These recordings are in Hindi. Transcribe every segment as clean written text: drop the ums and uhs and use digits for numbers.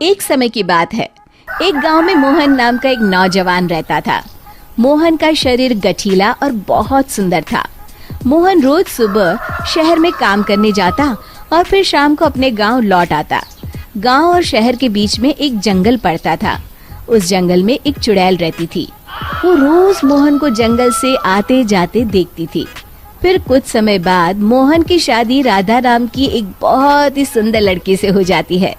एक समय की बात है। एक गांव में मोहन नाम का एक नौजवान रहता था। मोहन का शरीर गठीला और बहुत सुंदर था। मोहन रोज सुबह शहर में काम करने जाता और फिर शाम को अपने गांव लौट आता। गांव और शहर के बीच में एक जंगल पड़ता था। उस जंगल में एक चुड़ैल रहती थी। वो रोज मोहन को जंगल से आते जाते देखती थी। फिर कुछ समय बाद मोहन की शादी राधा नाम की एक बहुत ही सुंदर लड़की से हो जाती है।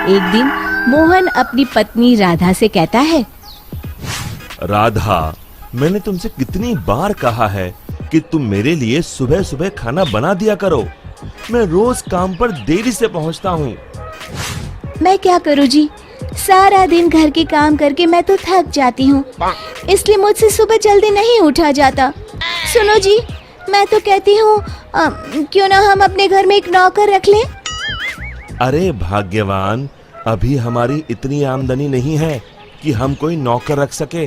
एक दिन मोहन अपनी पत्नी राधा से कहता है, राधा, मैंने तुमसे कितनी बार कहा है कि तुम मेरे लिए सुबह सुबह खाना बना दिया करो। मैं रोज काम पर देरी से पहुंचता हूँ। मैं क्या करूँ जी, सारा दिन घर के काम करके मैं तो थक जाती हूँ, इसलिए मुझसे सुबह जल्दी नहीं उठा जाता। सुनो जी, मैं तो कहती हूँ क्यों ना हम अपने घर में एक नौकर रख लें। अरे भाग्यवान, अभी हमारी इतनी आमदनी नहीं है कि हम कोई नौकर रख सके।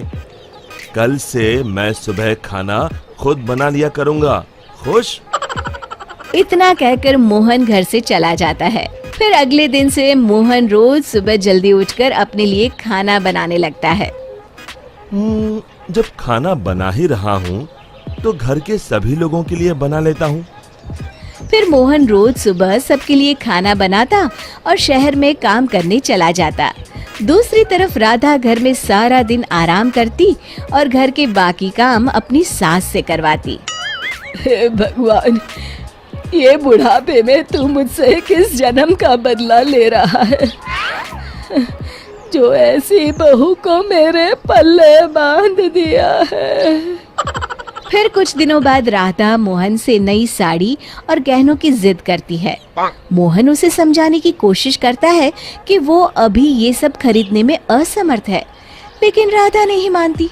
कल से मैं सुबह खाना खुद बना लिया करूँगा। खुश? इतना कहकर मोहन घर से चला जाता है। फिर अगले दिन से मोहन रोज सुबह जल्दी उठकर अपने लिए खाना बनाने लगता है। जब खाना बना ही रहा हूँ तो घर के सभी लोगों के लिए बना लेता हूँ। फिर मोहन रोज सुबह सबके लिए खाना बनाता और शहर में काम करने चला जाता। दूसरी तरफ राधा घर में सारा दिन आराम करती और घर के बाकी काम अपनी सास से करवाती। हे भगवान, ये बुढ़ापे में तू मुझसे किस जन्म का बदला ले रहा है, जो ऐसी बहू को मेरे पल्ले बांध दिया है। फिर कुछ दिनों बाद राधा मोहन से नई साड़ी और गहनों की जिद करती है। मोहन उसे समझाने की कोशिश करता है कि वो अभी ये सब खरीदने में असमर्थ है, लेकिन राधा नहीं मानती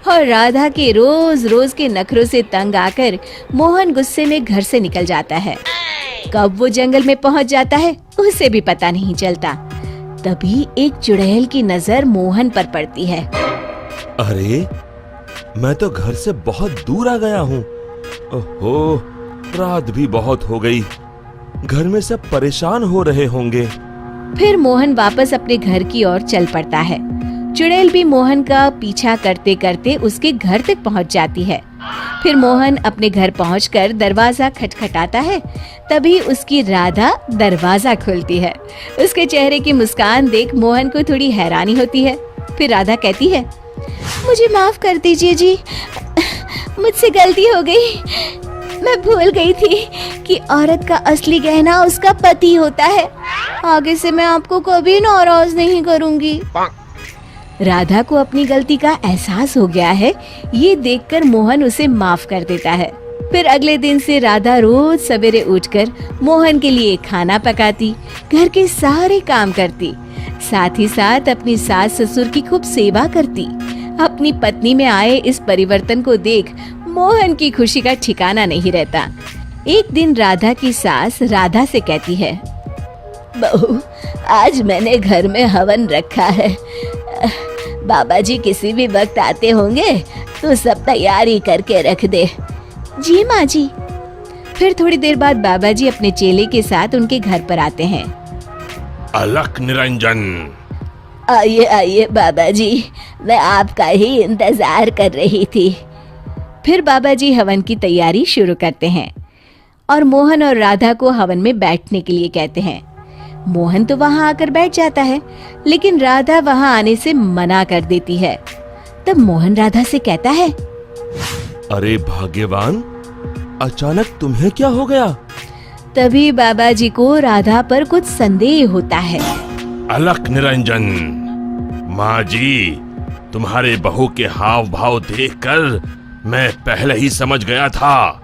और राधा के रोज रोज के नखरों से तंग आकर मोहन गुस्से में घर से निकल जाता है। कब वो जंगल में पहुंच जाता है उसे भी पता नहीं चलता। तभी एक चुड़ैल की नजर मोहन पर पड़ती है। अरे, मैं तो घर से बहुत दूर आ गया हूँ। ओहो, रात भी बहुत हो गई। घर में सब परेशान हो रहे होंगे। फिर मोहन वापस अपने घर की ओर चल पड़ता है। चुड़ैल भी मोहन का पीछा करते करते उसके घर तक पहुंच जाती है। फिर मोहन अपने घर पहुंचकर दरवाजा खटखटाता है। तभी उसकी राधा दरवाजा खोलती है। उसके चेहरे की मुस्कान देख मोहन को थोड़ी हैरानी होती है। फिर राधा कहती है, मुझे माफ कर दीजिए जी, मुझसे गलती हो गई। मैं भूल गई थी कि औरत का असली गहना उसका पति होता है। आगे से मैं आपको कभी नाराज नहीं करूंगी। राधा को अपनी गलती का एहसास हो गया है। ये देखकर मोहन उसे माफ कर देता है। फिर अगले दिन से राधा रोज सवेरे उठकर मोहन के लिए खाना पकाती, घर के सारे काम करती, साथ ही साथ अपनी सास ससुर की खूब सेवा करती। अपनी पत्नी में आए इस परिवर्तन को देख मोहन की खुशी का ठिकाना नहीं रहता। एक दिन राधा की सास राधा से कहती है, बहू, आज मैंने घर में हवन रखा है। बाबा जी किसी भी वक्त आते होंगे तो सब तैयारी करके रख दे। जी माँ जी। फिर थोड़ी देर बाद बाबा जी अपने चेले के साथ उनके घर पर आते हैं। अलख निरंजन। आइए आइए बाबा जी, मैं आपका ही इंतजार कर रही थी। फिर बाबा जी हवन की तैयारी शुरू करते हैं और मोहन और राधा को हवन में बैठने के लिए कहते हैं। मोहन तो वहां आकर बैठ जाता है, लेकिन राधा वहां आने से मना कर देती है। तब मोहन राधा से कहता है, अरे भाग्यवान, अचानक तुम्हें क्या हो गया? तभी बाबा जी को राधा पर कुछ संदेह होता है। अलख निरंजन, माँ जी, तुम्हारे बहू के हाव भाव देखकर मैं पहले ही समझ गया था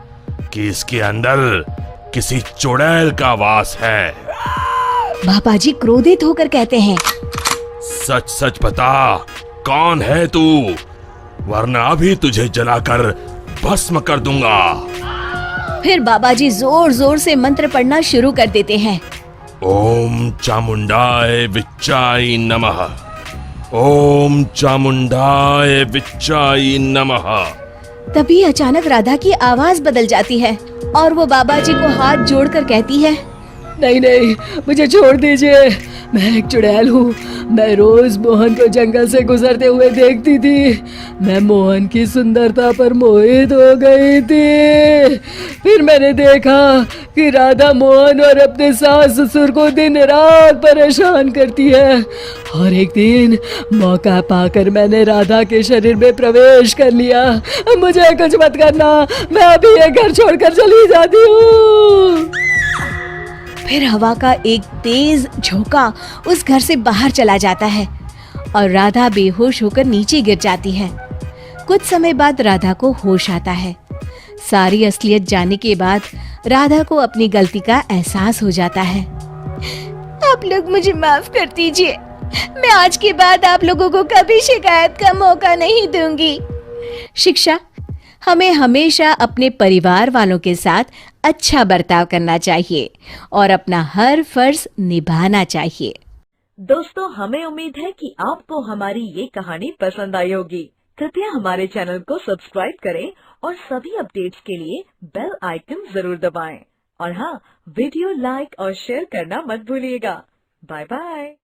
कि इसके अंदर किसी चुड़ैल का वास है। बाबा जी क्रोधित होकर कहते हैं, सच सच बता, कौन है तू, वरना अभी तुझे जलाकर भस्म कर दूंगा। फिर बाबा जी जोर जोर से मंत्र पढ़ना शुरू कर देते हैं। ओम चामुंडाय विच्चाय नमः, ओम चामुंडाय विच्चाय नमः। तभी अचानक राधा की आवाज बदल जाती है और वो बाबा जी को हाथ जोड़कर कहती है, नहीं नहीं, मुझे छोड़ दीजिए। मैं एक चुड़ैल हूँ। मैं रोज मोहन को जंगल से गुजरते हुए देखती थी। मैं मोहन की सुंदरता पर मोहित हो गई थी। फिर मैंने देखा कि राधा मोहन और अपने सास ससुर को दिन रात परेशान करती है। और एक दिन मौका पाकर मैंने राधा के शरीर में प्रवेश कर लिया। मुझे कुछ मत करना, मैं अभी ये घर छोड़कर चली जाती हूँ। फिर हवा का एक तेज झोंका उस घर से बाहर चला जाता है और राधा बेहोश होकर नीचे गिर जाती है। कुछ समय बाद राधा को होश आता है। सारी असलियत जानने के बाद राधा को अपनी गलती का एहसास हो जाता है। आप लोग मुझे माफ कर दीजिए। मैं आज के बाद आप लोगों को कभी शिकायत का मौका नहीं दूंगी। शिक्षा: हमें हमेशा अपने परिवार वालों के साथ अच्छा बर्ताव करना चाहिए और अपना हर फर्ज निभाना चाहिए। दोस्तों, हमें उम्मीद है कि आपको हमारी ये कहानी पसंद आई होगी। कृपया हमारे चैनल को सब्सक्राइब करें और सभी अपडेट्स के लिए बेल आइकन जरूर दबाएं। और हाँ, वीडियो लाइक और शेयर करना मत भूलिएगा। Bye bye.